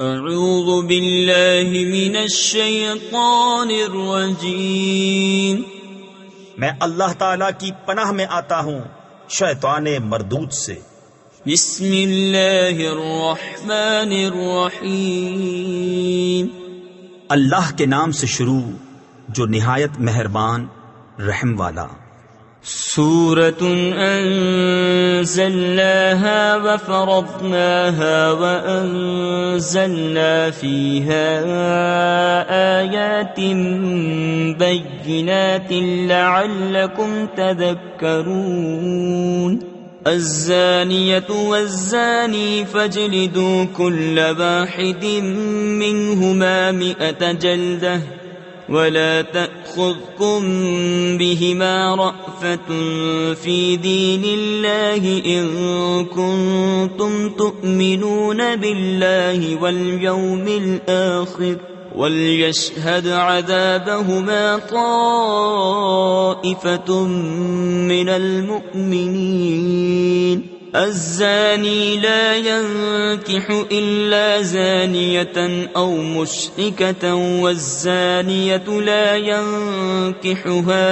اعوذ باللہ من الشیطان الرجیم، میں اللہ تعالی کی پناہ میں آتا ہوں شیطان مردود سے۔ بسم اللہ الرحمن الرحیم، اللہ کے نام سے شروع جو نہایت مہربان رحم والا۔ سورة أنزلناها وفرضناها وأنزلنا فيها آيات بينات لعلكم تذكرون الزانية والزاني فاجلدوا كل واحد منهما 100 جلدة ولا تأخذكم بهما رأفة في دين الله إن كنتم تؤمنون بالله واليوم الآخر وليشهد عذابهما طائفة من المؤمنين الزاني لا ينكح إلا زانية أو مشركة والزانية لا ينكحها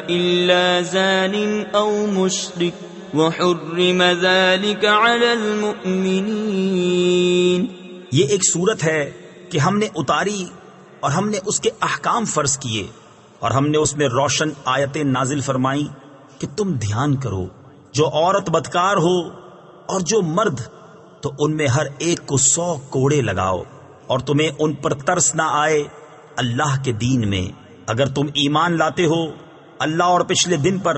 إلا زان أو مشرك وحرم ذلك على المؤمنين۔ یہ ایک صورت ہے کہ ہم نے اتاری اور ہم نے اس کے احکام فرض کیے اور ہم نے اس میں روشن آیتیں نازل فرمائیں کہ تم دھیان کرو، جو عورت بدکار ہو اور جو مرد، تو ان میں ہر ایک کو 100 کوڑے لگاؤ، اور تمہیں ان پر ترس نہ آئے اللہ کے دین میں اگر تم ایمان لاتے ہو اللہ اور پچھلے دن پر،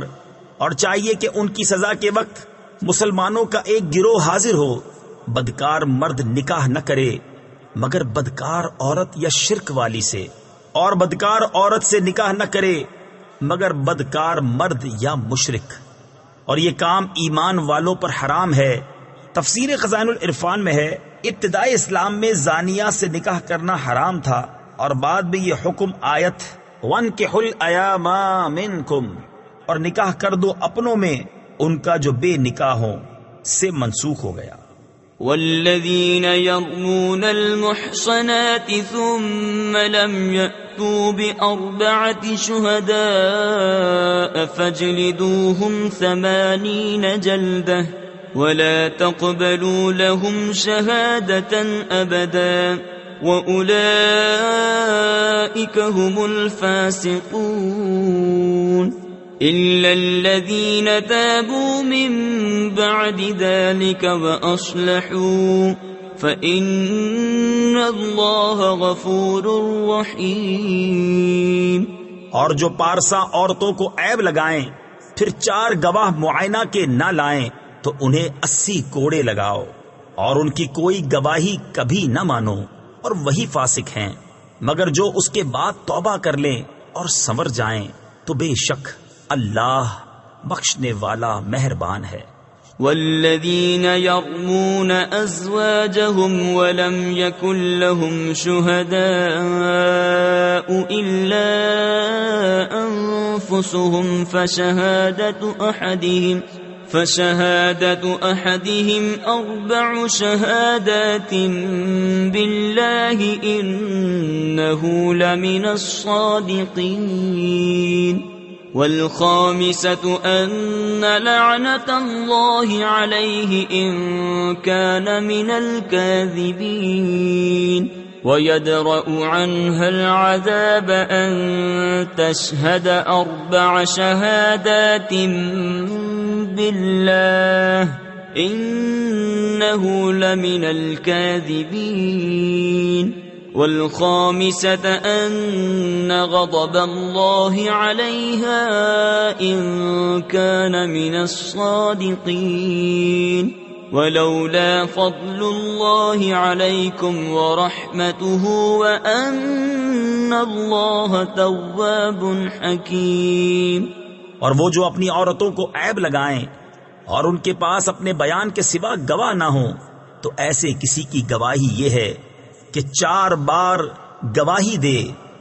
اور چاہیے کہ ان کی سزا کے وقت مسلمانوں کا ایک گروہ حاضر ہو۔ بدکار مرد نکاح نہ کرے مگر بدکار عورت یا شرک والی سے، اور بدکار عورت سے نکاح نہ کرے مگر بدکار مرد یا مشرک، اور یہ کام ایمان والوں پر حرام ہے۔ تفسیر خزائن العرفان میں ہے ابتدائی اسلام میں زانیہ سے نکاح کرنا حرام تھا، اور بعد میں یہ حکم آیت وَانْكِحُوا الْأَيَامَ مِنْكُمْ اور نکاح کر دو اپنوں میں ان کا جو بے نکاح ہوں سے منسوخ ہو گیا۔ والذین یرمون المحصنات ثم لم یأتوا بأربعة شهداء فاجلدوهم 80 جلدة ولا تقبلوا لهم شهادة أبدا وأولئك هم الفاسقون إلا الذين تابوا من بعد ذلك وأصلحوا فإن الله غفور رحيم۔ اور جو پارسا عورتوں کو عیب لگائیں پھر 4 گواہ معائنہ کے نہ لائیں تو انہیں 80 کوڑے لگاؤ، اور ان کی کوئی گواہی کبھی نہ مانو، اور وہی فاسق ہیں۔ مگر جو اس کے بعد توبہ کر لیں اور سنور جائیں تو بے شک اللہ بخشنے والا مہربان ہے۔ والذین یرمون ازواجهم ولم یکن لهم شهداء الا انفسهم فشهادة أحدهم 4 شهادات بالله إنه لمن الصادقين والخامسة أن لعنة الله عليه إن كان من الكاذبين ويدرأ عنها العذاب أن تشهد 4 شهادات بالله إنه لمن الكاذبين والخامسة أن غضب الله عليها إن كان من الصادقين ولولا فضل الله عليكم ورحمته وأن الله تواب حكيم۔ اور وہ جو اپنی عورتوں کو عیب لگائیں اور ان کے پاس اپنے بیان کے سوا گواہ نہ ہوں تو ایسے کسی کی گواہی یہ ہے کہ 4 بار گواہی دے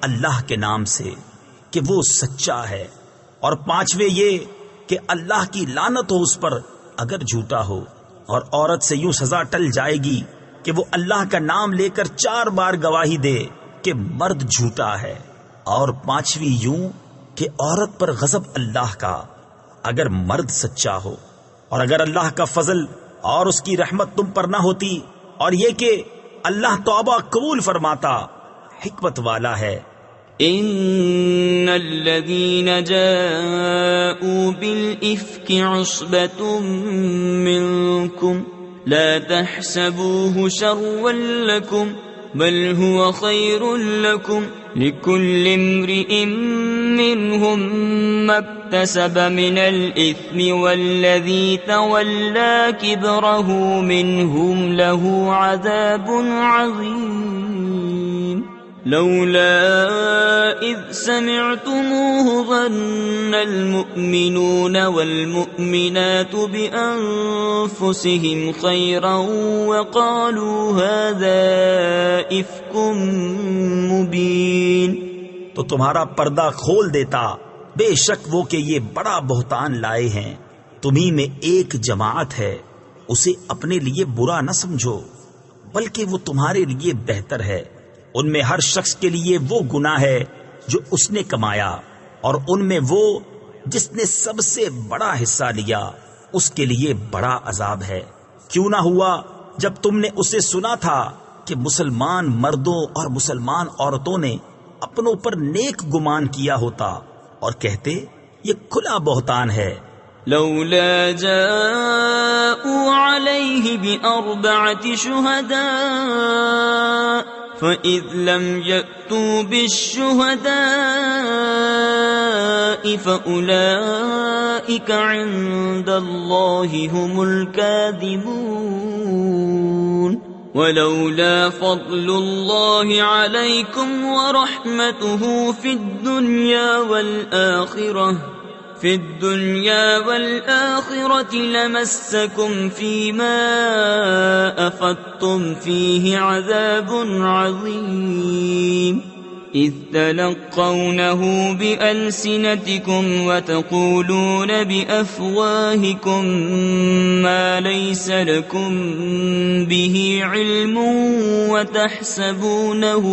اللہ کے نام سے کہ وہ سچا ہے، اور 5ویں یہ کہ اللہ کی لعنت ہو اس پر اگر جھوٹا ہو، اور عورت سے یوں سزا ٹل جائے گی کہ وہ اللہ کا نام لے کر 4 بار گواہی دے کہ مرد جھوٹا ہے، اور 5ویں یوں کہ عورت پر غضب اللہ کا اگر مرد سچا ہو، اور اگر اللہ کا فضل اور اس کی رحمت تم پر نہ ہوتی، اور یہ کہ اللہ توبہ قبول فرماتا، حکمت والا ہے۔ ان الذين جاءوا بالإفك عصبة منكم لا تحسبوه شرا لكم بل هو خير لكم لكل امرئ منهم ما اكتسب من الإثم والذي تولى كبره منهم له عذاب عظيم لولا إذ سمعتموه ظن المؤمنون والمؤمنات بأنفسهم خيرا وقالوا هذا إفك مبين۔ تو تمہارا پردہ کھول دیتا، بے شک وہ کہ یہ بڑا بہتان لائے ہیں۔ تمہیں میں ایک جماعت ہے، اسے اپنے لیے برا نہ سمجھو، بلکہ وہ تمہارے لیے بہتر ہے۔ ان میں ہر شخص کے لیے وہ گناہ ہے جو اس نے کمایا، اور ان میں وہ جس نے سب سے بڑا حصہ لیا اس کے لیے بڑا عذاب ہے۔ کیوں نہ ہوا جب تم نے اسے سنا تھا کہ مسلمان مردوں اور مسلمان عورتوں نے اپنوں پر نیک گمان کیا ہوتا اور کہتے یہ کھلا بہتان ہے۔ لولا جاءوا عليه بأربعة شهداء فإذ لم يأتوا بالشهداء فأولئك عند الله هم الكاذبون ولولا فضل الله عليكم ورحمته في الدنيا والآخرة لمسكم فيما أفضتم فيه عذاب عظيم إذ تلقونه بألسنتكم وتقولون بأفواهكم ما ليس لكم به علم وتحسبونه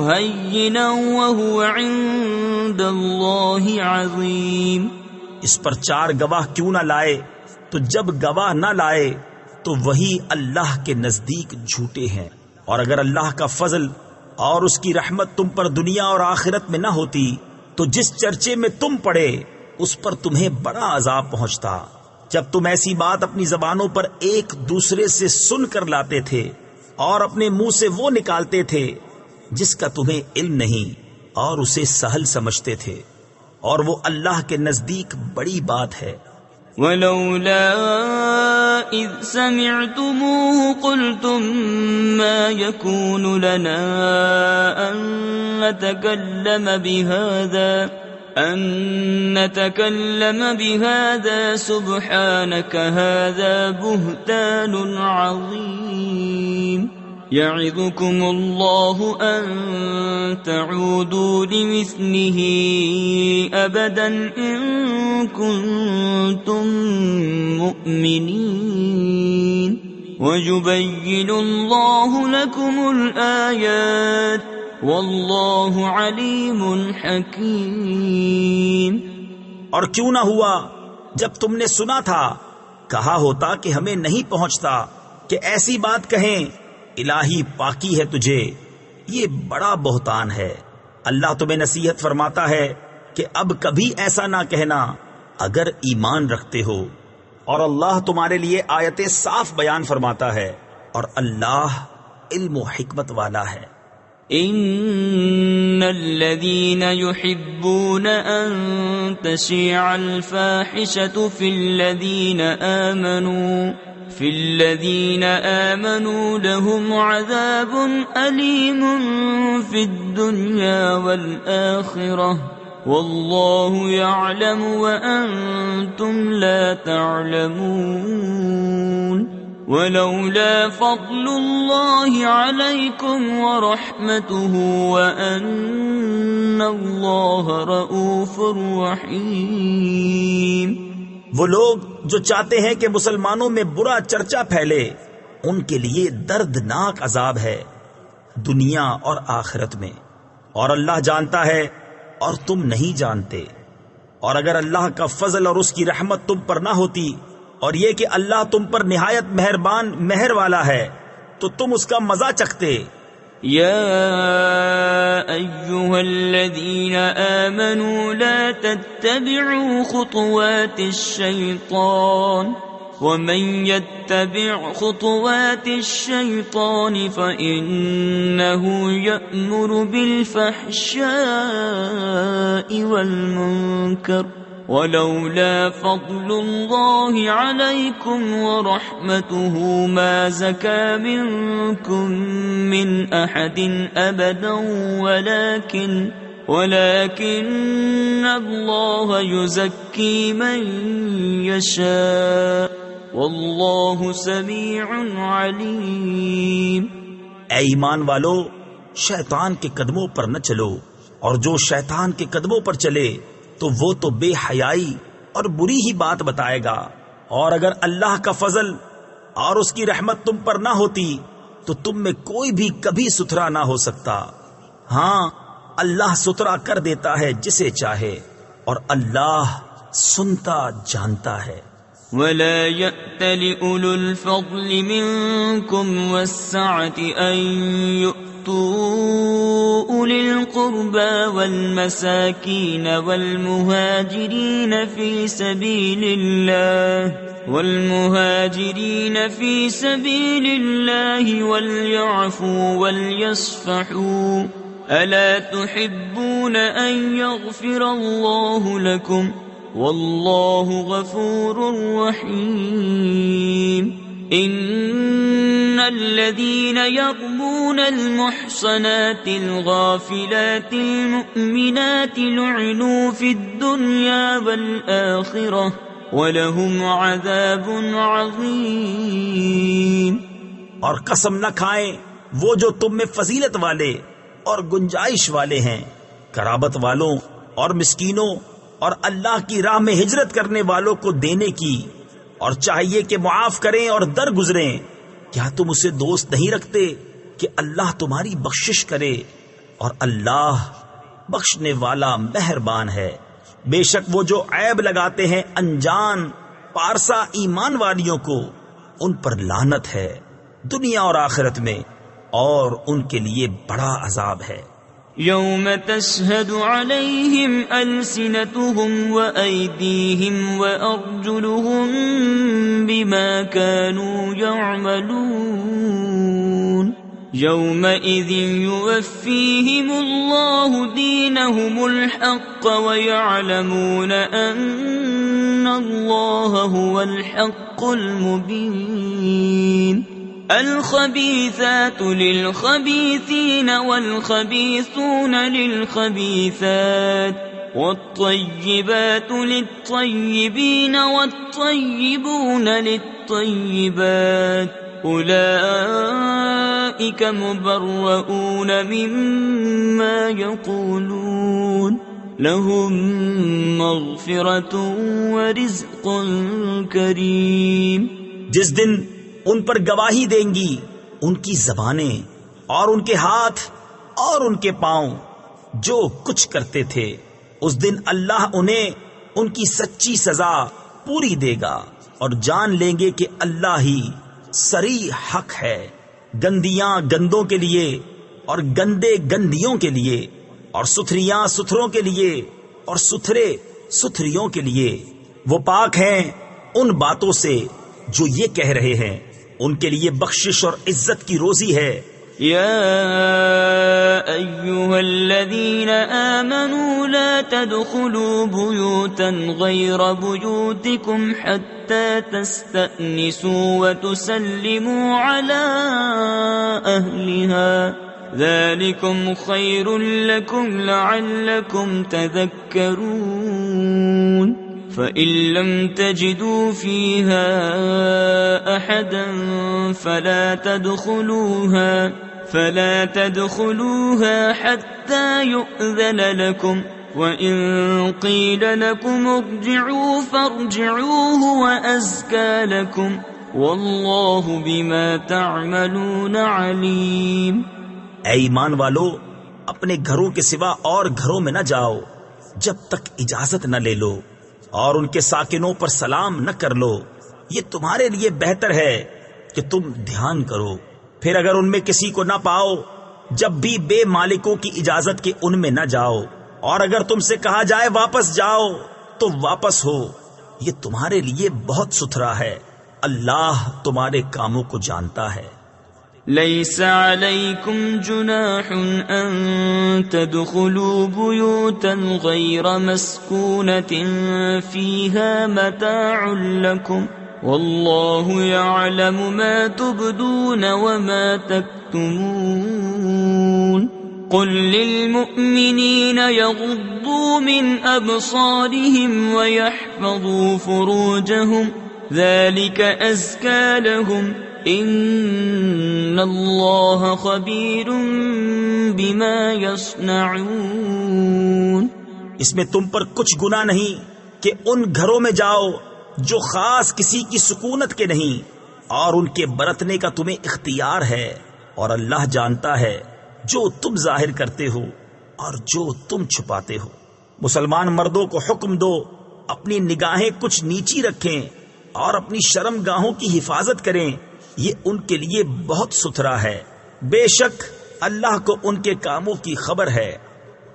هينا وهو عند الله عظيم۔ اس پر 4 گواہ کیوں نہ لائے؟ تو جب گواہ نہ لائے تو وہی اللہ کے نزدیک جھوٹے ہیں، اور اگر اللہ کا فضل اور اس کی رحمت تم پر دنیا اور آخرت میں نہ ہوتی تو جس چرچے میں تم پڑے اس پر تمہیں بڑا عذاب پہنچتا۔ جب تم ایسی بات اپنی زبانوں پر ایک دوسرے سے سن کر لاتے تھے اور اپنے منہ سے وہ نکالتے تھے جس کا تمہیں علم نہیں، اور اسے سہل سمجھتے تھے، اور وہ اللہ کے نزدیک بڑی بات ہے۔ ولولا إذ سمعتموه قلتم ما يكون لنا أن نتكلم بهذا سبحانك هذا بهتان عظيم يعظكم الله أن تعودوا لمثله أبدا إن كنتم مؤمنين ويبين الله لكم الآيات والله عليم حكيم۔ اور کیوں نہ ہوا جب تم نے سنا تھا، کہا ہوتا کہ ہمیں نہیں پہنچتا کہ ایسی بات کہیں، الہی پاکی ہے تجھے، یہ بڑا بہتان ہے۔ اللہ تمہیں نصیحت فرماتا ہے کہ اب کبھی ایسا نہ کہنا اگر ایمان رکھتے ہو، اور اللہ تمہارے لیے آیتیں صاف بیان فرماتا ہے، اور اللہ علم و حکمت والا ہے۔ ان الذين يحبون ان تشيع الفاحشة في الذين آمنوا لهم عذاب أليم في الدنيا والآخرة والله يعلم وأنتم لا تعلمون ولولا فضل الله عليكم ورحمته وأن الله رؤوف رحيم۔ وہ لوگ جو چاہتے ہیں کہ مسلمانوں میں برا چرچا پھیلے ان کے لیے دردناک عذاب ہے دنیا اور آخرت میں، اور اللہ جانتا ہے اور تم نہیں جانتے۔ اور اگر اللہ کا فضل اور اس کی رحمت تم پر نہ ہوتی، اور یہ کہ اللہ تم پر نہایت مہربان مہر والا ہے، تو تم اس کا مزہ چکھتے۔ يا أيها الذين آمنوا لا تتبعوا خطوات الشيطان ومن يتبع خطوات الشيطان فإنه يأمر بالفحشاء والمنكر ولولا فضل الله عليكم ورحمته ما زكى منكم من أحد أبدا ولكن الله يزكي من يشاء والله سميع عليم۔ اے ایمان والو، شیطان کے قدموں پر نہ چلو، اور جو شیطان کے قدموں پر چلے تو وہ تو بے حیائی اور بری ہی بات بتائے گا۔ اور اگر اللہ کا فضل اور اس کی رحمت تم پر نہ ہوتی تو تم میں کوئی بھی کبھی ستھرا نہ ہو سکتا۔ ہاں، اللہ ستھرا کر دیتا ہے جسے چاہے، اور اللہ سنتا جانتا ہے۔ ولا يأتل أولو الفضل منكم والسعة أن يؤتوا أولي القربى والمساكين والمهاجرين في سبيل الله وليعفوا وليصفحوا ألا تحبون أن يغفر الله لكم والله غفور رحيم۔ إن الذين يرمون المحصنات الغافلات المؤمنات لعنوا في الدنيا والآخرة ولهم عذاب عظيم۔ اور قسم نہ کھائیں وہ جو تم میں فضیلت والے اور گنجائش والے ہیں، قرابت والوں اور مسکینوں اور اللہ کی راہ میں ہجرت کرنے والوں کو دینے کی، اور چاہیے کہ معاف کریں اور درگزریں۔ کیا تم اسے دوست نہیں رکھتے کہ اللہ تمہاری بخشش کرے، اور اللہ بخشنے والا مہربان ہے۔ بے شک وہ جو عیب لگاتے ہیں انجان پارسا ایمان والیوں کو، ان پر لعنت ہے دنیا اور آخرت میں، اور ان کے لیے بڑا عذاب ہے۔ يوم تشهد عليهم ألسنتهم وأيديهم وأرجلهم بما كانوا يعملون يومئذ يوفيهم الله دينهم الحق ويعلمون أن الله هو الحق المبين۔ الخبيثات للخبيثين والخبيثون للخبيثات والطيبات للطيبين والطيبون للطيبات أولئك مبرؤون مما يقولون لهم مغفرة ورزق كريم۔ جس دن ان پر گواہی دیں گی ان کی زبانیں اور ان کے ہاتھ اور ان کے پاؤں جو کچھ کرتے تھے، اس دن اللہ انہیں ان کی سچی سزا پوری دے گا، اور جان لیں گے کہ اللہ ہی صریح حق ہے۔ گندیاں گندوں کے لیے اور گندے گندیوں کے لیے، اور ستھریاں ستھروں کے لیے اور ستھرے ستھریوں کے لیے۔ وہ پاک ہیں ان باتوں سے جو یہ کہہ رہے ہیں، ان کے لیے بخشش اور عزت کی روزی ہے۔ يا أيها الذين آمنوا لا تدخلوا بيوتا غير بيوتكم حتى تستأنسوا وتسلموا على أهلها ذلكم خير لكم لعلكم تذكرون۔ فإن لم تجدوا فيها أحدا فلا تدخلوها حتى يؤذن لكم وَإِن قِيلَ لَكُمُ ارْجِعُوا فَارْجِعُوا هُوَ أَزْكَىٰ لَكُمْ وَاللَّهُ بِمَا تَعْمَلُونَ عَلِيمٌ۔ اے ایمان والو، اپنے گھروں کے سوا اور گھروں میں نہ جاؤ جب تک اجازت نہ لے لو، اور ان کے ساکنوں پر سلام نہ کر لو، یہ تمہارے لیے بہتر ہے کہ تم دھیان کرو۔ پھر اگر ان میں کسی کو نہ پاؤ، جب بھی بے مالکوں کی اجازت کے ان میں نہ جاؤ، اور اگر تم سے کہا جائے واپس جاؤ تو واپس ہو، یہ تمہارے لیے بہت ستھرا ہے، اللہ تمہارے کاموں کو جانتا ہے۔ ليس عليكم جناح أن تدخلوا بيوتا غير مسكونة فيها متاع لكم والله يعلم ما تبدون وما تكتمون قل للمؤمنين يغضوا من أبصارهم ويحفظوا فروجهم ذلك أزكى لهم ان اللہ خبیر بما یصنعون۔ اس میں تم پر کچھ گناہ نہیں کہ ان گھروں میں جاؤ جو خاص کسی کی سکونت کے نہیں، اور ان کے برتنے کا تمہیں اختیار ہے، اور اللہ جانتا ہے جو تم ظاہر کرتے ہو اور جو تم چھپاتے ہو۔ مسلمان مردوں کو حکم دو اپنی نگاہیں کچھ نیچی رکھیں اور اپنی شرم گاہوں کی حفاظت کریں، یہ ان کے لیے بہت ستھرا ہے، بے شک اللہ کو ان کے کاموں کی خبر ہے۔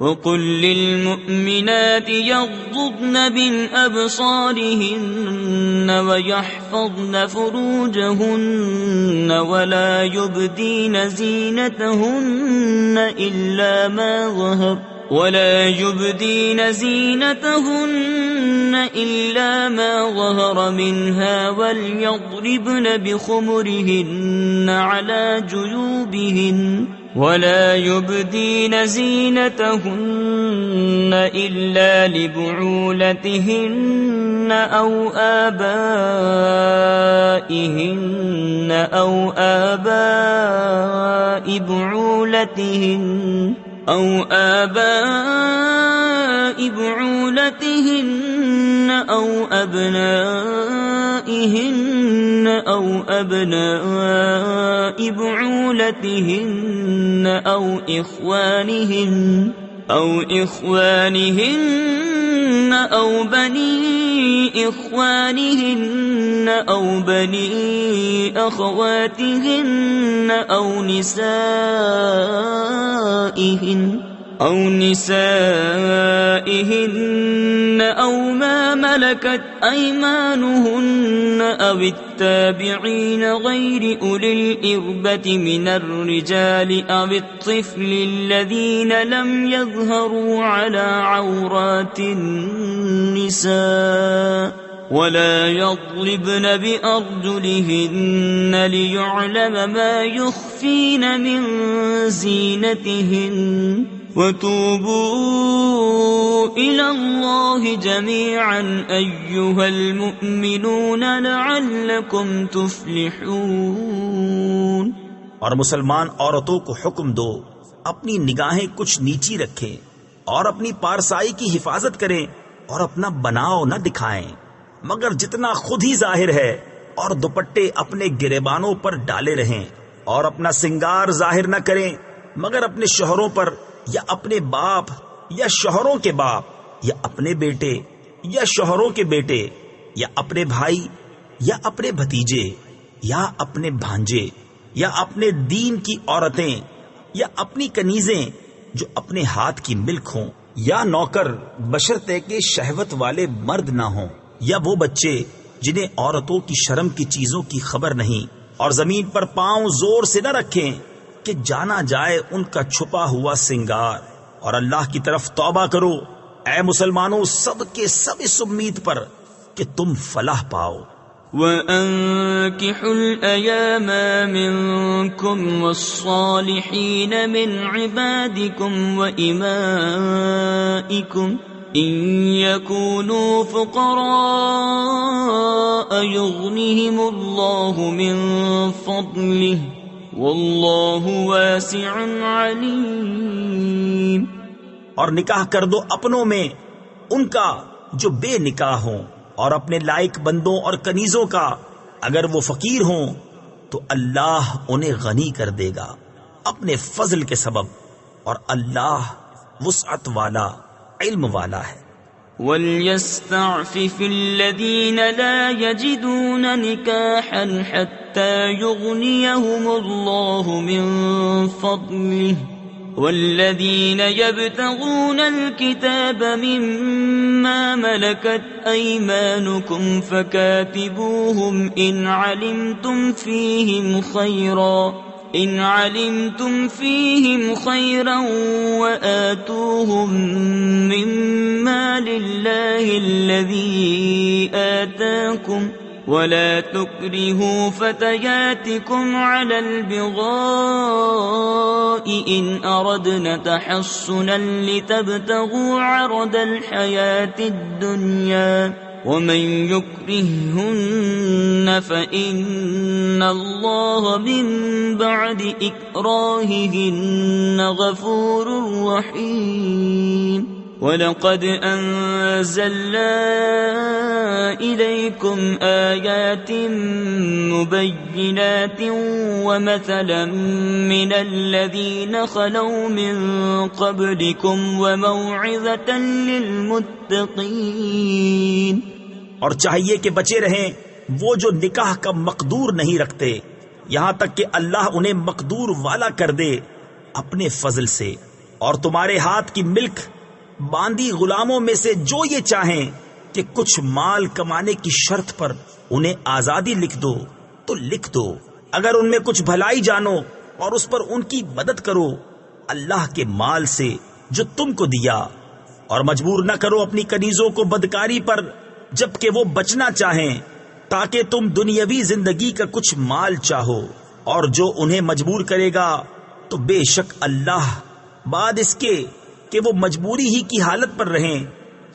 وَقُلْ لِلْمُؤْمِنَاتِ يَغْضُضْنَ مِنْ أَبْصَارِهِنَّ وَيَحْفَظْنَ فُرُوجَهُنَّ وَلَا يُبْدِينَ زِينَتَهُنَّ إِلَّا مَا ظَهَرَ مِنْهَا وَلْيَضْرِبْنَ بِخُمُرِهِنَّ عَلَى جُيُوبِهِنَّ وَلَا يُبْدِينَ زِينَتَهُنَّ إِلَّا لِبُعُولَتِهِنَّ أَوْ آبَائِهِنَّ أَوْ آبَاءِ بعولتهن أو أبنائهن أو أبناء بعولتهن أو إخوانهن أو بني إخوانهن أو بني أخواتهن أو نسائهن أو ما ملكت أيمانهن أو التابعين غير أولي الإربة من الرجال أو الطفل الذين لم يظهروا على عورات النساء ولا يضربن بأرجلهن ليعلم ما يخفين من زينتهن وتوبوا إلى الله جميعا أيها المؤمنون لعلكم تفلحون۔ اور مسلمان عورتوں کو حکم دو اپنی نگاہیں کچھ نیچی رکھیں اور اپنی پارسائی کی حفاظت کریں اور اپنا بناؤ نہ دکھائیں مگر جتنا خود ہی ظاہر ہے، اور دوپٹے اپنے گریبانوں پر ڈالے رہیں، اور اپنا سنگار ظاہر نہ کریں مگر اپنے شوہروں پر یا اپنے باپ یا شوہروں کے باپ یا اپنے بیٹے یا شوہروں کے بیٹے یا اپنے بھائی یا اپنے بھتیجے یا اپنے بھانجے یا اپنے دین کی عورتیں یا اپنی کنیزیں جو اپنے ہاتھ کی ملک ہوں، یا نوکر بشرطے کہ شہوت والے مرد نہ ہوں، یا وہ بچے جنہیں عورتوں کی شرم کی چیزوں کی خبر نہیں، اور زمین پر پاؤں زور سے نہ رکھیں کہ جانا جائے ان کا چھپا ہوا سنگار، اور اللہ کی طرف توبہ کرو اے مسلمانوں سب کے سب اس امید پر کہ تم فلاح پاؤ۔ وَأَنكِحُوا الْأَيَامَ مِنكُمْ وَالصَّالِحِينَ مِنْ عِبَادِكُمْ وَإِمَائِكُمْ إِنْ يَكُونُوا فُقَرَاءَ يُغْنِهِمُ اللَّهُ مِنْ فَضْلِهِ وَاللَّهُ وَاسِعٌ عَلِيمٌ۔ اور نکاح کر دو اپنوں میں ان کا جو بے نکاح ہوں، اور اپنے لائق بندوں اور کنیزوں کا اگر وہ فقیر ہوں تو اللہ انہیں غنی کر دے گا اپنے فضل کے سبب، اور اللہ وسعت والا، علم والا ہے۔ وَلْيَسْتَعْفِفِ الَّذِينَ لَا يَجِدُونَ نِكَاحًا حَتَّى يُغْنِيَهُمُ اللَّهُ مِنْ فَضْلِهِ وَالَّذِينَ يَبْتَغُونَ الْكِتَابَ مِمَّا مَلَكَتْ أَيْمَانُكُمْ فَكَاتِبُوهُمْ إِنْ عَلِمْتُمْ فِيهِمْ خَيْرًا وَآتُوهُمْ مِمَّا لِلَّهِ الَّذِي آتَاكُمْ وَلَا تُكْرِهُوا فَتَيَاتِكُمْ عَلَى الْبِغَاءِ إِنْ أَرَدْنَ تَحَصُّنًا لِتَبْتَغُوا عَرَضَ الْحَيَاةِ الدُّنْيَا وَمَنْ يُكْرِههُنَّ فَإِنَّ اللَّهَ مِنْ بَعْدِ إِكْرَاهِهِنَّ غَفُورٌ رَحِيمٌ وَلَقَدْ أَنزَلْنَا إِلَيْكُمْ آيَاتٍ مُبَيِّنَاتٍ وَمَثَلًا مِنَ الَّذِينَ خَلَوْا مِن قَبْلِكُمْ وَمَوْعِظَةً لِلْمُتَّقِينَ۔ اور چاہیے کہ بچے رہیں وہ جو نکاح کا مقدور نہیں رکھتے، یہاں تک کہ اللہ انہیں مقدور والا کر دے اپنے فضل سے، اور تمہارے ہاتھ کی ملک باندھی غلاموں میں سے جو یہ چاہیں کہ کچھ مال کمانے کی شرط پر انہیں آزادی لکھ دو تو لکھ دو، اگر ان میں کچھ بھلائی جانو اور اس پر ان کی مدد کرو اللہ کے مال سے جو تم کو دیا، اور مجبور نہ کرو اپنی کنیزوں کو بدکاری پر جبکہ وہ بچنا چاہیں، تاکہ تم دنیاوی زندگی کا کچھ مال چاہو، اور جو انہیں مجبور کرے گا تو بے شک اللہ بعد اس کے کہ وہ مجبوری ہی کی حالت پر رہیں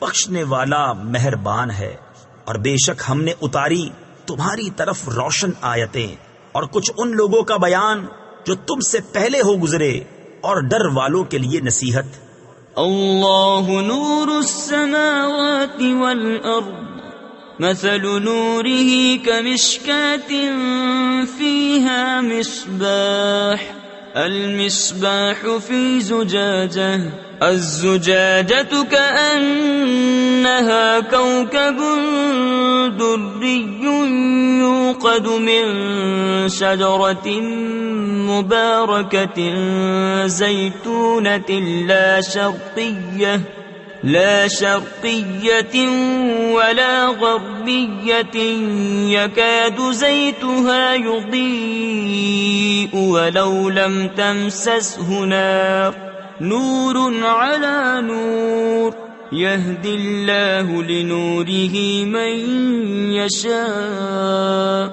بخشنے والا مہربان ہے۔ اور بے شک ہم نے اتاری تمہاری طرف روشن آیتیں اور کچھ ان لوگوں کا بیان جو تم سے پہلے ہو گزرے، اور ڈر والوں کے لیے نصیحت۔ اللہ نور السماوات والارض مثل نوره كمشكاة فيها مصباح المصباح في زجاجة الزجاجة كأنها كوكب دري يوقد من شجرة مباركة زيتونة لا شرقية ولا غربية يكاد زيتها يضيء ولو لم تمسسه نار نور على نور يهدي الله لنوره من يشاء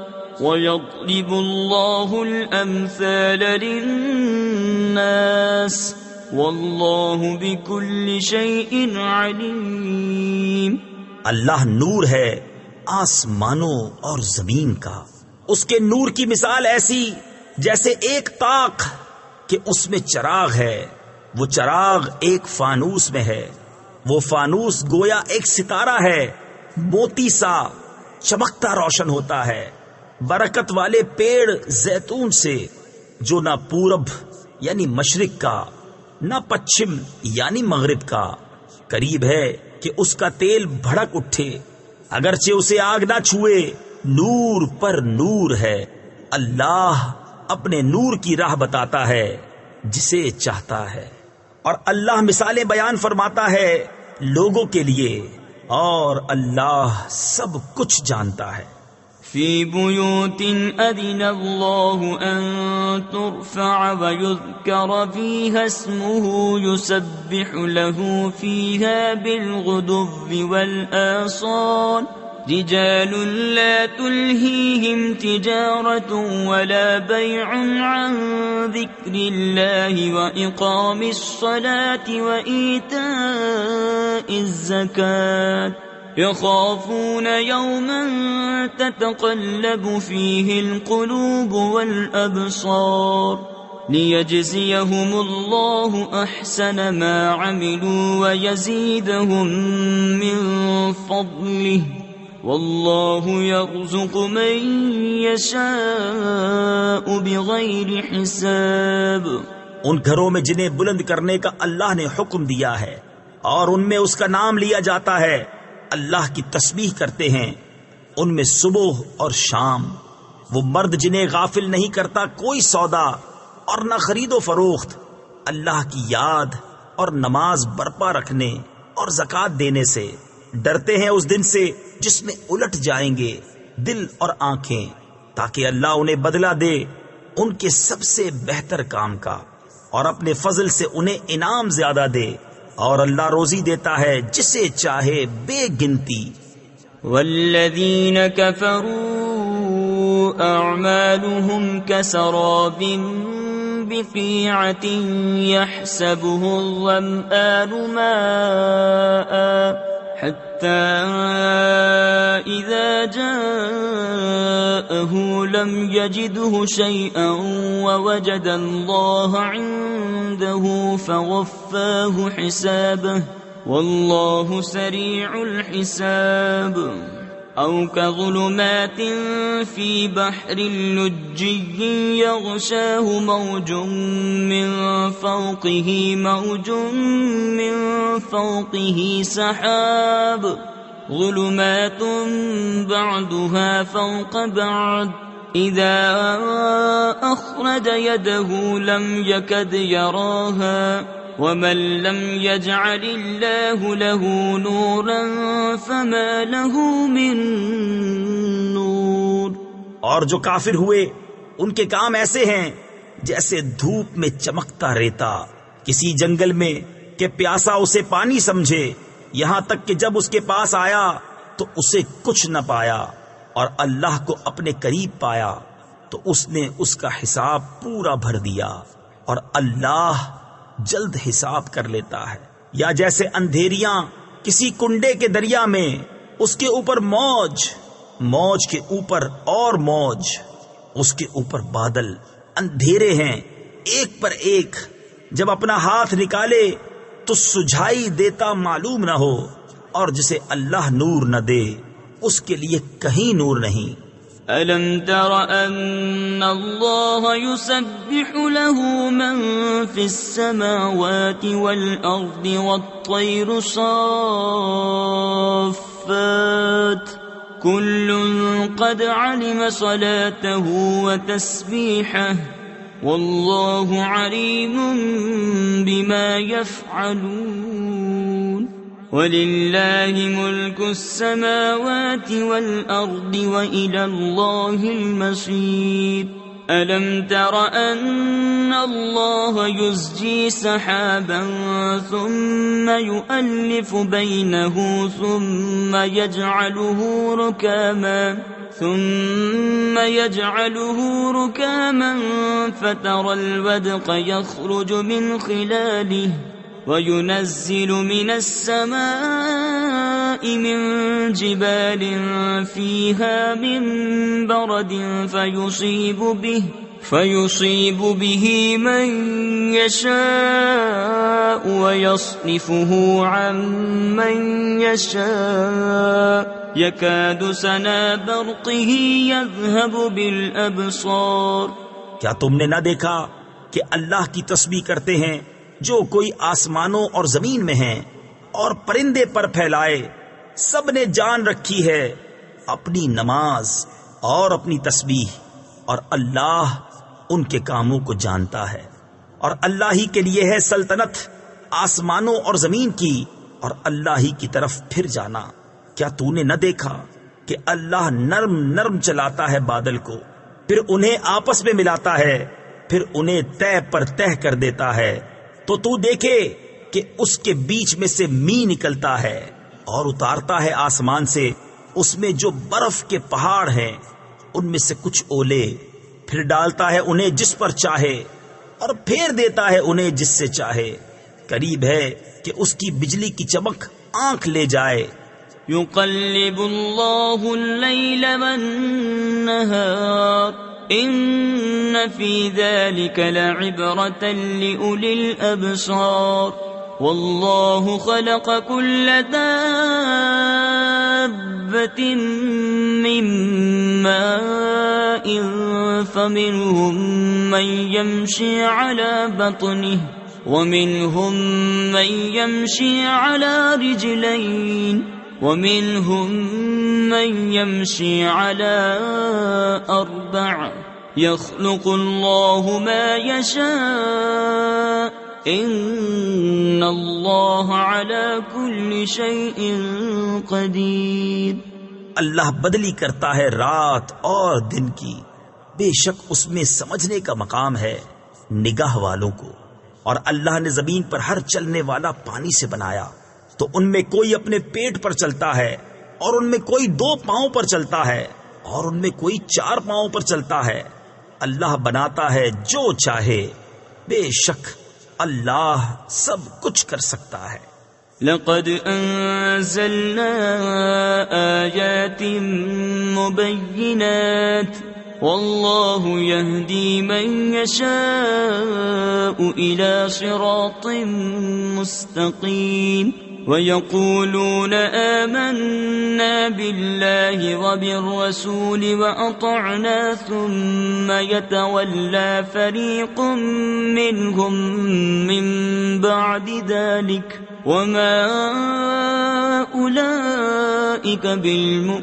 ويضرب الله الأمثال للناس واللہ بکل شیء علیم۔ اللہ نور ہے آسمانوں اور زمین کا، اس کے نور کی مثال ایسی جیسے ایک طاق کہ اس میں چراغ ہے، وہ چراغ ایک فانوس میں ہے، وہ فانوس گویا ایک ستارہ ہے، موتی سا چمکتا روشن ہوتا ہے، برکت والے پیڑ زیتون سے جو نہ پورب یعنی مشرق کا نہ پچھم یعنی مغرب کا، قریب ہے کہ اس کا تیل بھڑک اٹھے اگرچہ اسے آگ نہ چھوئے، نور پر نور ہے۔ اللہ اپنے نور کی راہ بتاتا ہے جسے چاہتا ہے، اور اللہ مثالیں بیان فرماتا ہے لوگوں کے لیے، اور اللہ سب کچھ جانتا ہے۔ فی بیوت اذن اللہ ان ترفع ویذکر فیہا اسمہ یسبح له فیہا بالغدو والآصال رجال لا تلہیہم تجارت ولا بیع عن ذکر اللہ واقام الصلاة وإیتاء الزکاة يخافون يوما تتقلب فيه القلوب والأبصار ليجزيهم الله أحسن ما عملوا ويزيدهم من فضله والله يرزق من يشاء بغير حساب۔ ان گھروں میں جنہیں بلند کرنے کا اللہ نے حکم دیا ہے اور ان میں اس کا نام لیا جاتا ہے، اللہ کی تسبیح کرتے ہیں ان میں صبح اور شام۔ وہ مرد جنہیں غافل نہیں کرتا کوئی سودا اور نہ خرید و فروخت، اللہ کی یاد اور نماز برپا رکھنے اور زکوٰۃ دینے سے، ڈرتے ہیں اس دن سے جس میں الٹ جائیں گے دل اور آنکھیں، تاکہ اللہ انہیں بدلہ دے ان کے سب سے بہتر کام کا اور اپنے فضل سے انہیں انعام زیادہ دے، اور اللہ روزی دیتا ہے جسے چاہے بے گنتی۔ والذین کفروا اعمالهم کسراب بقیعة يحسبه الظمآن ماء حتى إذا جاءه لم يجده شيئا ووجد الله عنده فوفاه حسابه والله سريع الحساب۔ أو كظلمات في بحر لجي يغشاه موج من فوقه سحاب ظلمات بعضها فوق بعض إذا أخرج يده لم يكد يراها ومن لم يجعل الله له نورا فما له من نور۔ اور جو کافر ہوئے ان کے کام ایسے ہیں جیسے دھوپ میں چمکتا ریتا کسی جنگل میں کہ پیاسا اسے پانی سمجھے، یہاں تک کہ جب اس کے پاس آیا تو اسے کچھ نہ پایا اور اللہ کو اپنے قریب پایا تو اس نے اس کا حساب پورا بھر دیا، اور اللہ جلد حساب کر لیتا ہے۔ یا جیسے اندھیریاں کسی کنڈے کے دریا میں، اس کے اوپر موج، موج کے اوپر اور موج، اس کے اوپر بادل، اندھیرے ہیں ایک پر ایک، جب اپنا ہاتھ نکالے تو سجھائی دیتا معلوم نہ ہو، اور جسے اللہ نور نہ دے اس کے لیے کہیں نور نہیں۔ أَلَمْ تَرَ أَنَّ اللَّهَ يُسَبِّحُ لَهُ مَن فِي السَّمَاوَاتِ وَالْأَرْضِ وَالطَّيْرُ صَافَّاتٍ كُلٌّ قَدْ عَلِمَ صَلَاتَهُ وَتَسْبِيحَهُ وَاللَّهُ عَلِيمٌ بِمَا يَفْعَلُونَ۔ وَلِلَّهِ مُلْكُ السَّمَاوَاتِ وَالْأَرْضِ وَإِلَى اللَّهِ الْمَصِيرُ۔ أَلَمْ تَرَ أَنَّ اللَّهَ يُزْجِي سَحَابًا ثُمَّ يُؤَلِّفُ بَيْنَهُ ثُمَّ يَجْعَلُهُ رُكَامًا فَتَرَى الْوَدْقَ يَخْرُجُ مِنْ خِلَالِهِ وَيُنَزِّلُ مِنَ السَّمَاءِ مِن جِبَالٍ فِيهَا مِن بَرَدٍ فَيُصِيبُ بِهِ مَن يَشَاءُ وَيَصْرِفُهُ عَن مَّن يَشَاءُ يَكَادُ سَنَا بَرْقِهِ يَذْهَبُ بِالْأَبْصَارِ۔ کیا تم نے نہ دیکھا کہ اللہ کی تسبیح کرتے ہیں جو کوئی آسمانوں اور زمین میں ہیں، اور پرندے پر پھیلائے، سب نے جان رکھی ہے اپنی نماز اور اپنی تسبیح، اور اللہ ان کے کاموں کو جانتا ہے، اور اللہ ہی کے لیے ہے سلطنت آسمانوں اور زمین کی، اور اللہ ہی کی طرف پھر جانا۔ کیا تو نے نہ دیکھا کہ اللہ نرم نرم چلاتا ہے بادل کو، پھر انہیں آپس میں ملاتا ہے، پھر انہیں تہ پر تہ کر دیتا ہے، تو تو دیکھے کہ اس کے بیچ میں سے می نکلتا ہے، اور اتارتا ہے آسمان سے اس میں جو برف کے پہاڑ ہیں ان میں سے کچھ اولے، پھر ڈالتا ہے انہیں جس پر چاہے اور پھیر دیتا ہے انہیں جس سے چاہے، قریب ہے کہ اس کی بجلی کی چمک آنکھ لے جائے۔ يقلب الله الليل والنهار إن في ذلك لعبرة لأولي الأبصار والله خلق كل دابة من ماء فمنهم من يمشي على بطنه ومنهم من يمشي على رجلين ومنهم من يمشي على أربع يخلق الله ما يشاء إن الله على كل شيء قدير. اللہ بدلی کرتا ہے رات اور دن کی، بے شک اس میں سمجھنے کا مقام ہے نگاہ والوں کو. اور اللہ نے زمین پر ہر چلنے والا پانی سے بنایا، تو ان میں کوئی اپنے پیٹ پر چلتا ہے، اور ان میں کوئی 2 پاؤں پر چلتا ہے، اور ان میں کوئی 4 پاؤں پر چلتا ہے. اللہ بناتا ہے جو چاہے، بے شک اللہ سب کچھ کر سکتا ہے. لقد أنزلنا آيات مبينات والله يهدي من يشاء إلى صراط مستقيم. ويقولون آمنا بالله وبالرسول وأطعنا ثم يتولى فريق منهم من بعد ذلك وما أولئك بالمؤمنين.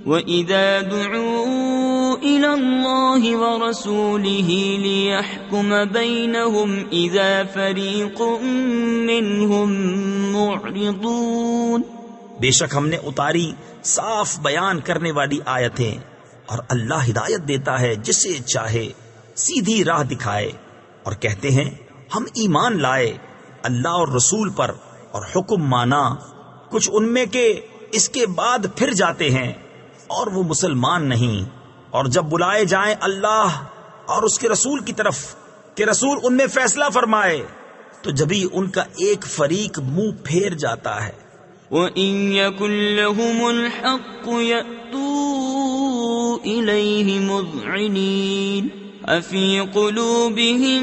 وَإِذَا دُعُوا إِلَى اللَّهِ وَرَسُولِهِ لِيَحْكُمَ بَيْنَهُمْ إِذَا فَرِيقٌ مِّنْهُمْ مُعْرِضُونَ. بے شک ہم نے اتاری صاف بیان کرنے والی آیتیں، اور اللہ ہدایت دیتا ہے جسے چاہے، سیدھی راہ دکھائے. اور کہتے ہیں ہم ایمان لائے اللہ اور رسول پر اور حکم مانا. کچھ ان میں کے اس کے بعد پھر جاتے ہیں اور وہ مسلمان نہیں. اور جب بلائے جائیں اللہ اور اس کے رسول کی طرف کہ رسول ان میں فیصلہ فرمائے، تو جبھی ان کا ایک فریق منہ پھیر جاتا ہے. وَإِن يَكُن لَّهُمُ الْحَقُّ يَأْتُوا إِلَيْهِ مُذْعِنِينَ أَفِي قُلُوبِهِم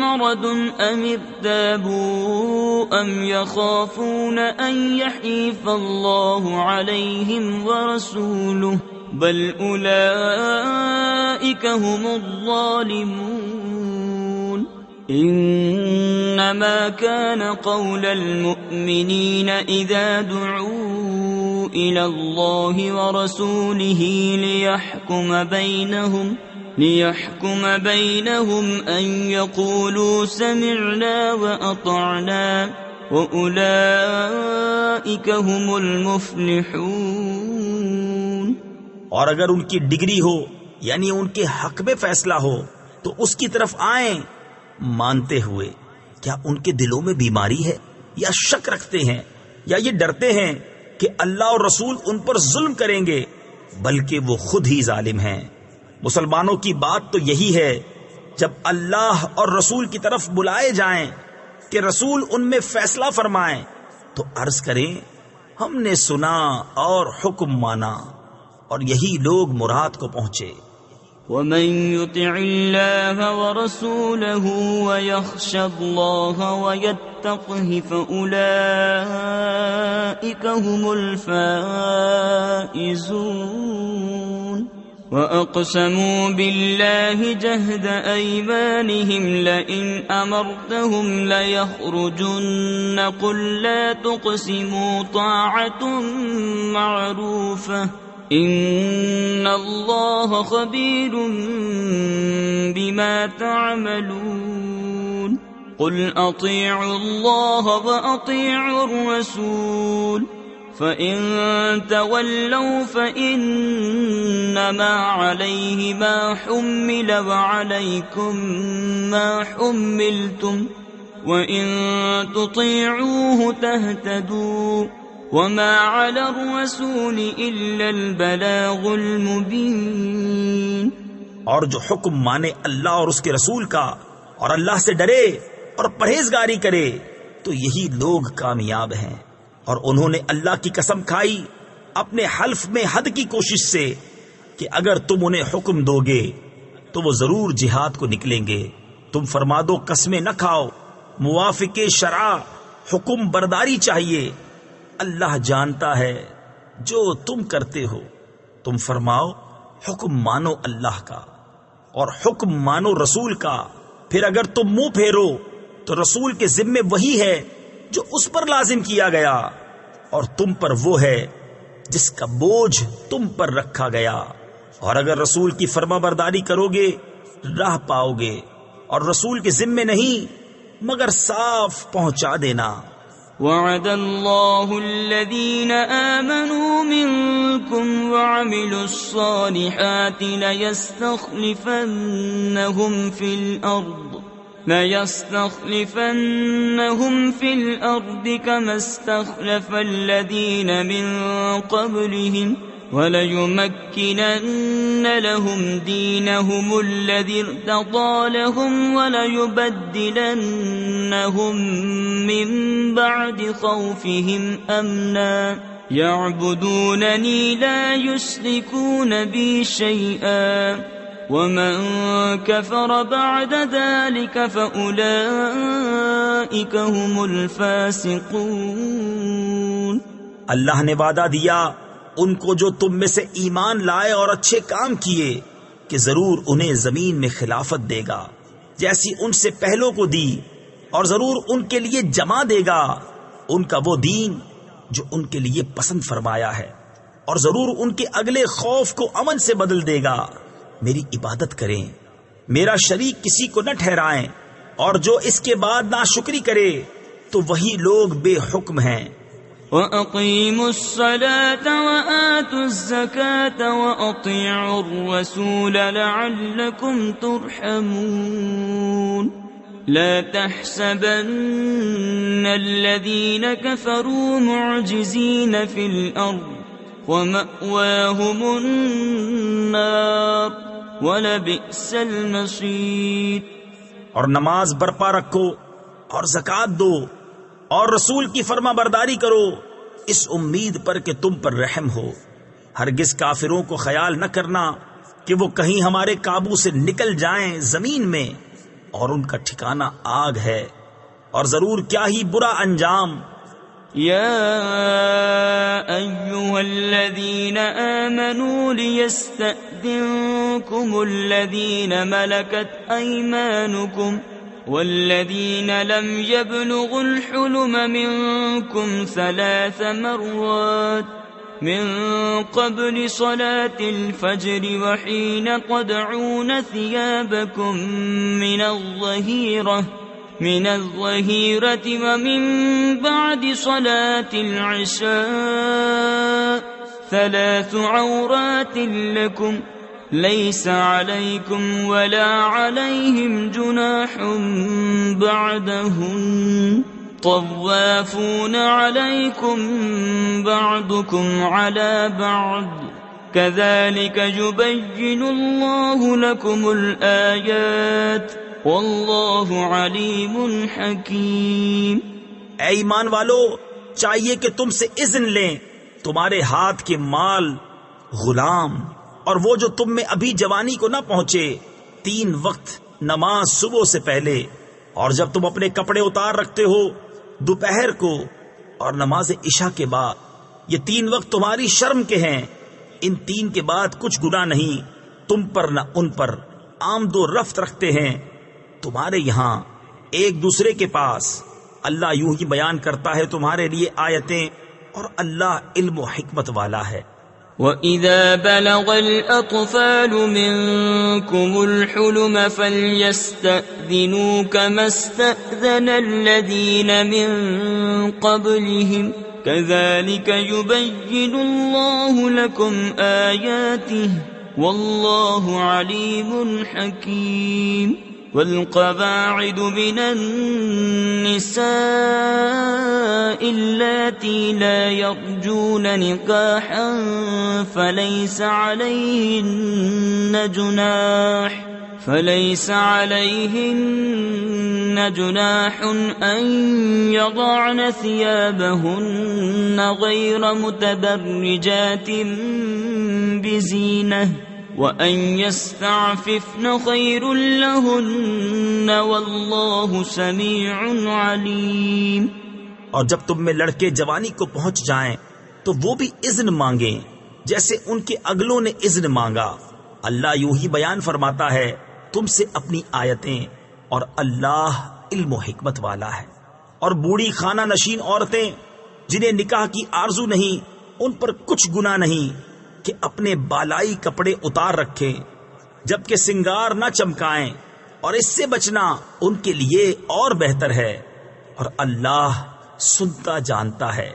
مَّرَضٌ أَمِ ارْتَابُوا أَمْ يَخَافُونَ أَن يَحِيفَ اللَّهُ عَلَيْهِمْ وَرَسُولُهُ بَلْ أُولَئِكَ هُمُ الظَّالِمُونَ. إِنَّمَا كَانَ قَوْلَ الْمُؤْمِنِينَ إِذَا دُعُوا إِلَى اللَّهِ وَرَسُولِهِ لِيَحْكُمَ بَيْنَهُمْ أَن يَقُولُوا سَمِعْنَا وَأَطَعْنَا وَأُولَئِكَ هُمُ الْمُفْلِحُونَ. اور اگر ان کی ڈگری ہو، یعنی ان کے حق میں فیصلہ ہو، تو اس کی طرف آئیں مانتے ہوئے. کیا ان کے دلوں میں بیماری ہے، یا شک رکھتے ہیں، یا یہ ڈرتے ہیں کہ اللہ اور رسول ان پر ظلم کریں گے؟ بلکہ وہ خود ہی ظالم ہیں. مسلمانوں کی بات تو یہی ہے، جب اللہ اور رسول کی طرف بلائے جائیں کہ رسول ان میں فیصلہ فرمائیں، تو عرض کریں ہم نے سنا اور حکم مانا، اور یہی لوگ مراد کو پہنچے. وَمَن يُطِعِ اللَّهَ وَرَسُولَهُ وَيَخْشَ اللَّهَ وَيَتَّقْهِ فَأُولَئِكَ هُمُ الْفَائِزُونَ. وَأَقْسَمُوا بِاللَّهِ جَهْدَ أَيْمَانِهِمْ لَئِنْ أَمَرْتَهُمْ لَيَخْرُجُنَّ قُل لَّا تُقْسِمُوا طَاعَةٌ مَّعْرُوفَةٌ إِنَّ اللَّهَ خَبِيرٌ بِمَا تَعْمَلُونَ. قُلْ أَطِيعُوا اللَّهَ وَأَطِيعُوا الرَّسُولَ فَإِن تَوَلَّوْا فَإِنَّمَا عَلَيْهِ مَا حُمِّلَ وَعَلَيْكُمْ مَا حُمِّلْتُمْ وَإِن تُطِيعُوهُ تَهْتَدُوا وَمَا عَلَى الرَّسُولِ إِلَّا الْبَلَاغُ الْمُبِينُ. اور جو حکم مانے اللہ اور اس کے رسول کا، اور اللہ سے ڈرے اور پرہیزگاری کرے، تو یہی لوگ کامیاب ہیں. اور انہوں نے اللہ کی قسم کھائی اپنے حلف میں حد کی کوشش سے، کہ اگر تم انہیں حکم دو گے تو وہ ضرور جہاد کو نکلیں گے. تم فرما دو قسمیں نہ کھاؤ، موافق شرع حکم برداری چاہیے. اللہ جانتا ہے جو تم کرتے ہو. تم فرماؤ حکم مانو اللہ کا اور حکم مانو رسول کا. پھر اگر تم منہ پھیرو تو رسول کے ذمے وہی ہے جو اس پر لازم کیا گیا، اور تم پر وہ ہے جس کا بوجھ تم پر رکھا گیا. اور اگر رسول کی فرما برداری کرو گے راہ پاؤ گے، اور رسول کے ذمے نہیں مگر صاف پہنچا دینا. وعد الله الذين آمنوا منكم وعملوا الصالحات ليستخلفنهم في الأرض كما استخلف الذين من قبلهم وليمكنن لهم دينهم الذي ارتضى لهم وليبدلنهم من بعد خوفهم أمنا يعبدونني لا يشركون بي شيئا ومن كفر بعد ذلك فأولئك هم الفاسقون. اللہ نے وعدہ دیا ان کو جو تم میں سے ایمان لائے اور اچھے کام کیے کہ ضرور انہیں زمین میں خلافت دے گا جیسی ان سے پہلوں کو دی، اور ضرور ان کے لیے جمع دے گا ان کا وہ دین جو ان کے لیے پسند فرمایا ہے، اور ضرور ان کے اگلے خوف کو امن سے بدل دے گا. میری عبادت کریں، میرا شریک کسی کو نہ ٹھہرائیں، اور جو اس کے بعد ناشکری کرے تو وہی لوگ بے حکم ہیں. وَأَقِيمُوا الصَّلَاةَ وَآتُوا الزَّكَاةَ وَأَطِيعُوا الرَّسُولَ لَعَلَّكُمْ تُرْحَمُونَ. لَا تَحْسَبَنَّ الَّذِينَ كَفَرُوا مُعْجِزِينَ فِي الْأَرْضِ وَمَأْوَاهُمُ النَّارُ وَلَبِئْسَ الْمَصِيرُ. اور نماز برپا رکھو اور زکوٰۃ دو اور رسول کی فرما برداری کرو اس امید پر کہ تم پر رحم ہو. ہرگز کافروں کو خیال نہ کرنا کہ وہ کہیں ہمارے قابو سے نکل جائیں زمین میں، اور ان کا ٹھکانہ آگ ہے، اور ضرور کیا ہی برا انجام. يا أيها الذين آمنوا ليستأذنكم الذين ملكت أيمانكم والذين لم يبلغوا الحلم منكم 3 مرات من قبل صلاة الفجر وحين تضعون ثيابكم من الظهيرة ومن بعد صلاة العشاء 3 عورات لكم ليس عليكم ولا عليهم جناح بعدهن طوافون عليكم بعضكم على بعض كذلك يبين الله لكم الآيات واللہ علیم حکیم. اے ایمان والو، چاہیے کہ تم سے اذن لیں تمہارے ہاتھ کے مال، غلام اور وہ جو تم میں ابھی جوانی کو نہ پہنچے، 3 وقت نماز صبح سے پہلے، اور جب تم اپنے کپڑے اتار رکھتے ہو دوپہر کو اور نماز عشاء کے بعد. یہ 3 وقت تمہاری شرم کے ہیں. ان 3 کے بعد کچھ گناہ نہیں تم پر نہ ان پر. آمد و رفت رکھتے ہیں تمہارے یہاں ایک دوسرے کے پاس. اللہ یوں ہی بیان کرتا ہے تمہارے لیے آیتیں، اور اللہ علم و حکمت والا ہے. وَإِذَا بَلَغَ الْأَطْفَالُ مِنكُمُ الْحُلُمَ فَلْيَسْتَأْذِنُوا كَمَا اسْتَأْذَنَ الَّذِينَ مِن قَبْلِهِمْ كَذَلِكَ يُبَيِّنُ اللَّهُ لَكُمْ آيَاتِهِ وَاللَّهُ عَلِيمٌ حَكِيمٌ. والقواعد من النساء اللاتي لا يرجون نكاحا فليس عليهن جناح أن يضعن ثيابهن غير متبرجات بزينة وَأَن يَسْتَعْفِفْنَ خَيْرٌ لَّهُنَّ وَاللَّهُ سَمِيعٌ عَلِيمٌ۔ اور جب تم میں لڑکے جوانی کو پہنچ جائیں تو وہ بھی اذن مانگیں جیسے ان کے اگلوں نے اذن مانگا۔ اللہ یوں ہی بیان فرماتا ہے تم سے اپنی آیتیں، اور اللہ علم و حکمت والا ہے۔ اور بوڑھی خانہ نشین عورتیں جنہیں نکاح کی آرزو نہیں، ان پر کچھ گناہ نہیں کہ اپنے بالائی کپڑے اتار رکھیں جبکہ سنگار نہ چمکائیں، اور اس سے بچنا ان کے لیے اور بہتر ہے، اور اللہ سنتا جانتا ہے۔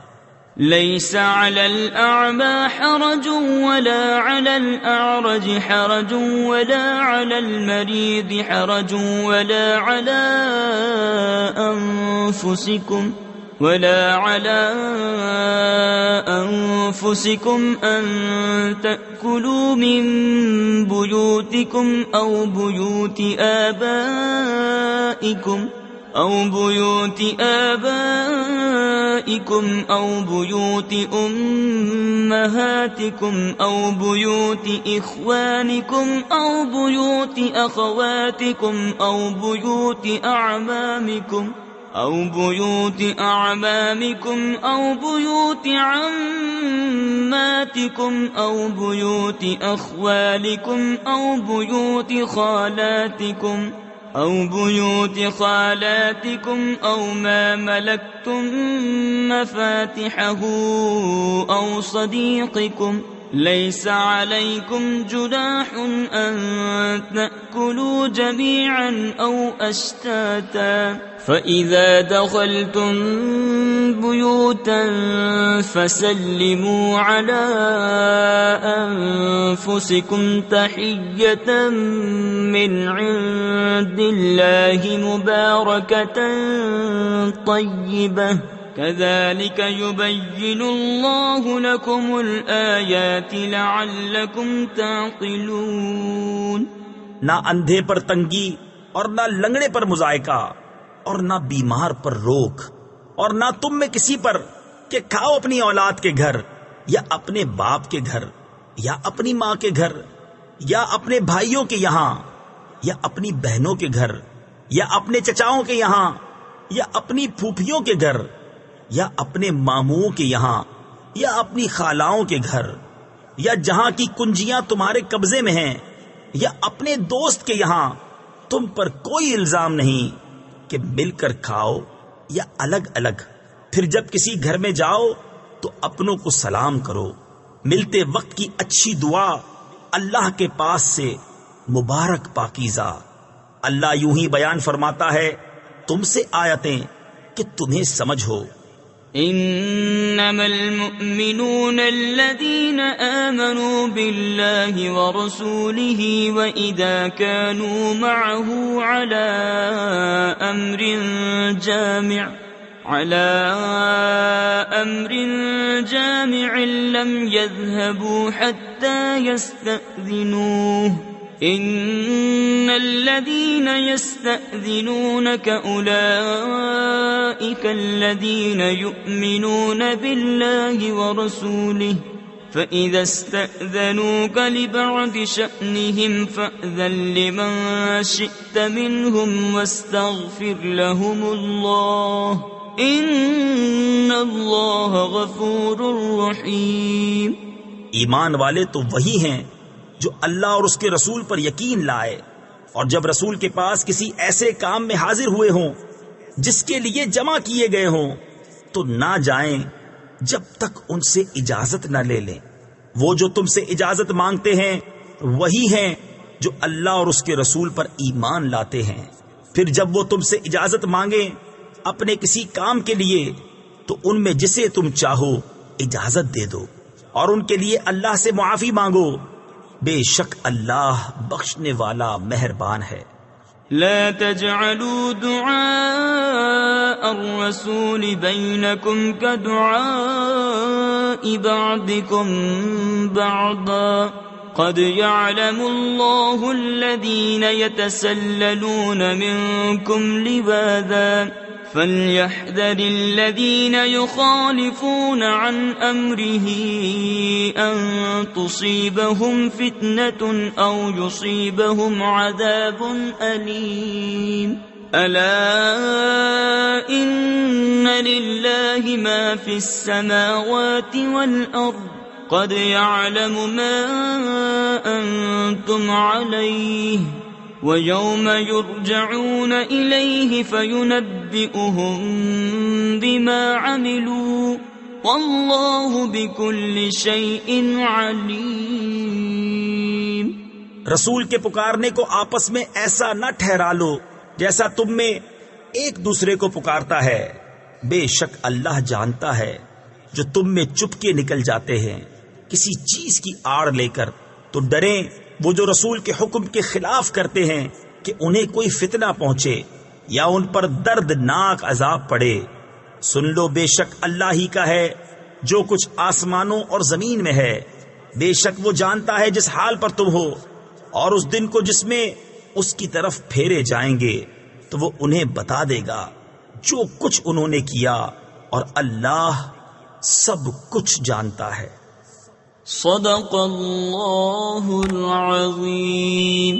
ليس على الأعمى حرج ولا على الأعرج حرج ولا على المريض حرج ولا على أنفسكم أن تأكلوا من بيوتكم أو بيوت آبائكم أو بيوت أمهاتكم أو بيوت إخوانكم أو بيوت أخواتكم أو بيوت أعمامكم أو بيوت عماتكم أو بيوت أخوالكم أو بيوت خالاتكم أو ما ملكتم مفاتحه أو صديقكم ليس عليكم جناح أن تأكلوا جميعا أو أشتاتا فإذا دخلتم بيوتا فسلموا على أنفسكم تحية من عند الله مباركة طيبة كذلك يبين الله لكم الآيات لعلكم تعقلون۔ نہ اندھے پر تنگی اور نہ لنگڑے پر مضائقہ اور نہ بیمار پر روک، اور نہ تم میں کسی پر کہ کھاؤ اپنی اولاد کے گھر یا اپنے باپ کے گھر یا اپنی ماں کے گھر یا اپنے بھائیوں کے یہاں یا اپنی بہنوں کے گھر یا اپنے چچاؤں کے یہاں یا اپنی پھوپھیوں کے گھر یا اپنے ماموں کے یہاں یا اپنی خالاؤں کے گھر یا جہاں کی کنجیاں تمہارے قبضے میں ہیں یا اپنے دوست کے یہاں، تم پر کوئی الزام نہیں کہ مل کر کھاؤ یا الگ الگ۔ پھر جب کسی گھر میں جاؤ تو اپنوں کو سلام کرو، ملتے وقت کی اچھی دعا اللہ کے پاس سے مبارک پاکیزہ۔ اللہ یوں ہی بیان فرماتا ہے تم سے آیتیں کہ تمہیں سمجھ ہو۔ انما المؤمنون الذين آمنوا بالله ورسوله واذا كانوا معه على امر جامع لم يذهبوا حتى يستأذنوه ان الذين يستأذنونك اولئك الذين يؤمنون بالله ورسوله فإذا استأذنوك لبعض شأنهم فأذن لمن شئت منهم واستغفر لهم الله إن الله غفور رحيم۔ ایمان والے تو وہی ہیں جو اللہ اور اس کے رسول پر یقین لائے، اور جب رسول کے پاس کسی ایسے کام میں حاضر ہوئے ہوں جس کے لیے جمع کیے گئے ہوں تو نہ جائیں جب تک ان سے اجازت نہ لے لیں۔ وہ جو تم سے اجازت مانگتے ہیں وہی ہیں جو اللہ اور اس کے رسول پر ایمان لاتے ہیں۔ پھر جب وہ تم سے اجازت مانگیں اپنے کسی کام کے لیے تو ان میں جسے تم چاہو اجازت دے دو، اور ان کے لیے اللہ سے معافی مانگو، بے شک اللہ بخشنے والا مہربان ہے۔ لا تجعلوا دعاء الرسول بينكم كدعاء بعضكم بعضا قد يعلم الله الذين يتسللون منكم لواذا فليحذر الذين يخالفون عن أمره أن تصيبهم فتنة أو يصيبهم عذاب أليم ألا إن لله ما في السماوات والأرض قد يعلم ما أنتم عليه وَيَوْمَ يُرْجَعُونَ إِلَيْهِ فَيُنَبِّئُهُم بِمَا عَمِلُوا وَاللَّهُ بِكُلِّ شَيْءٍ عَلِيمٌ۔ رسول کے پکارنے کو آپس میں ایسا نہ ٹھہرا لو جیسا تم میں ایک دوسرے کو پکارتا ہے، بے شک اللہ جانتا ہے جو تم میں چپ کے نکل جاتے ہیں کسی چیز کی آڑ لے کر، تو ڈریں وہ جو رسول کے حکم کے خلاف کرتے ہیں کہ انہیں کوئی فتنہ پہنچے یا ان پر دردناک عذاب پڑے۔ سن لو بے شک اللہ ہی کا ہے جو کچھ آسمانوں اور زمین میں ہے، بے شک وہ جانتا ہے جس حال پر تم ہو، اور اس دن کو جس میں اس کی طرف پھیرے جائیں گے تو وہ انہیں بتا دے گا جو کچھ انہوں نے کیا، اور اللہ سب کچھ جانتا ہے۔ صدق اللہ العظیم۔